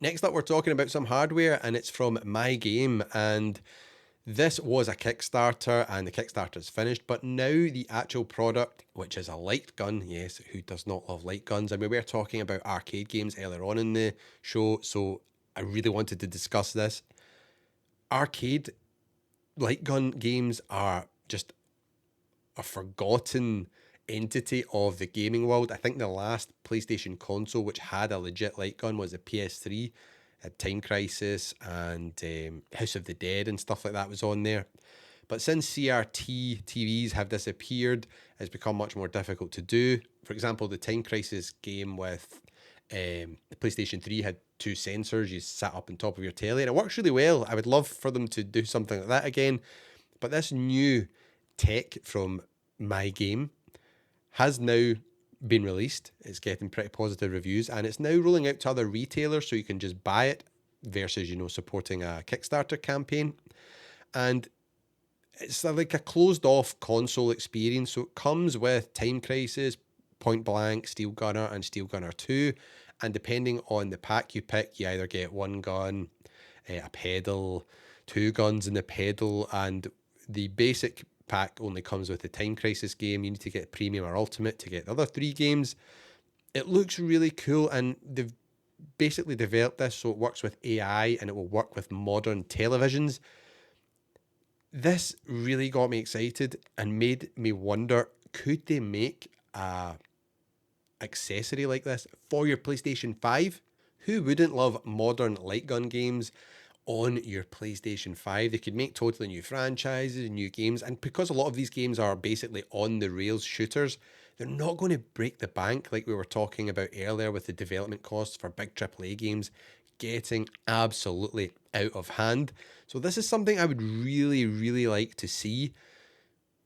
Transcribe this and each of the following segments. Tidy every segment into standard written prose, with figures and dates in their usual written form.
Next up, we're talking about some hardware, and it's from My Game. And this was a Kickstarter, and the Kickstarter's finished, but now the actual product, which is a light gun, yes, who does not love light guns? I mean, we were talking about arcade games earlier on in the show, so I really wanted to discuss this. Arcade light gun games are just a forgotten entity of the gaming world. I think the last PlayStation console which had a legit light gun was a PS3. Had Time Crisis and House of the Dead and stuff like that was on there. But since CRT TVs have disappeared, it's become much more difficult to do. For example, the Time Crisis game with the PlayStation 3 had two sensors you sat up on top of your telly, and it works really well. I would love for them to do something like that again. But this new tech from My Game has now been released. It's getting pretty positive reviews, and it's now rolling out to other retailers, so you can just buy it versus, supporting a Kickstarter campaign. And it's like a closed off console experience. So it comes with Time Crisis, Point Blank, Steel Gunner, and Steel Gunner 2. And depending on the pack you pick, you either get one gun, a pedal, two guns in the pedal, and the basic pack only comes with the Time Crisis game. You need to get Premium or Ultimate to get the other three games. It looks really cool, and they've basically developed this so it works with AI and it will work with modern televisions. This really got me excited and made me wonder, could they make a accessory like this for your PlayStation 5? Who wouldn't love modern light gun games on your PlayStation 5? They could make totally new franchises, new games, and because a lot of these games are basically on the rails shooters, they're not going to break the bank like we were talking about earlier with the development costs for big AAA games getting absolutely out of hand. So this is something I would really, really like to see.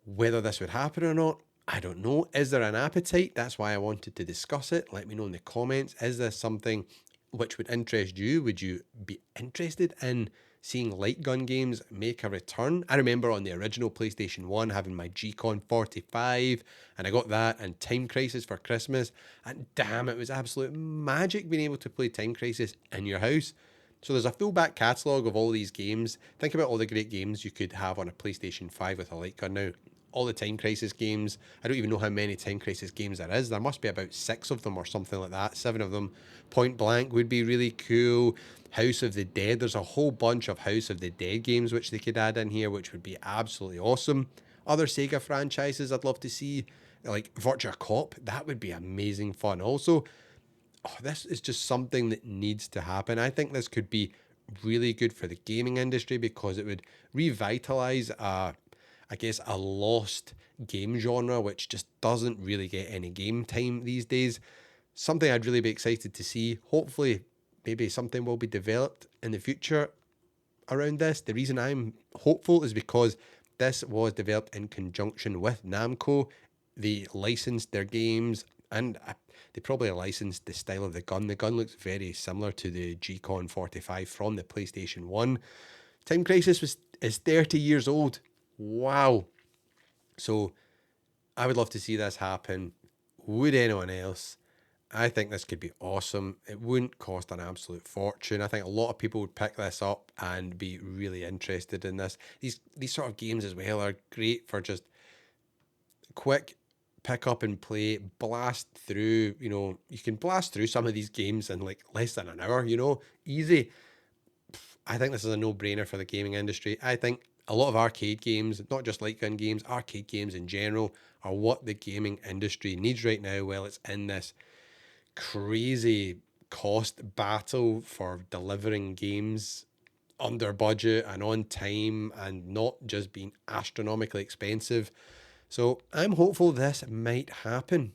Whether this would happen or not, I don't know. Is there an appetite? That's why I wanted to discuss it. Let me know in the comments. Is this something which would interest you? Would you be interested in seeing light gun games make a return? I remember on the original PlayStation 1 having my G-Con 45, and I got that and Time Crisis for Christmas, and damn, it was absolute magic being able to play Time Crisis in your house. So there's a full back catalogue of all these games. Think about all the great games you could have on a PlayStation 5 with a light gun now. All the Time Crisis games. I don't even know how many Time Crisis games there is. There must be about 6 of them or something like that. 7 of them. Point Blank would be really cool. House of the Dead. There's a whole bunch of House of the Dead games which they could add in here, which would be absolutely awesome. Other Sega franchises I'd love to see, like Virtua Cop. That would be amazing fun. Also, this is just something that needs to happen. I think this could be really good for the gaming industry because it would revitalize I guess a lost game genre which just doesn't really get any game time these days. Something I'd really be excited to see. Hopefully maybe something will be developed in the future around this. The reason I'm hopeful is because this was developed in conjunction with Namco. They licensed their games, and they probably licensed the style of the gun. The gun looks very similar to the G-Con 45 from the PlayStation 1. Time Crisis is 30 years old. Wow. So I would love to see this happen. Would anyone else? I think this could be awesome. It wouldn't cost an absolute fortune. I think a lot of people would pick this up and be really interested in this. These sort of games as well are great for just quick pick up and play, blast through. You can blast through some of these games in like less than an hour, easy. I think this is a no-brainer for the gaming industry. I think a lot of arcade games, not just light gun games, arcade games in general, are what the gaming industry needs right now while it's in this crazy cost battle for delivering games under budget and on time and not just being astronomically expensive. So I'm hopeful this might happen.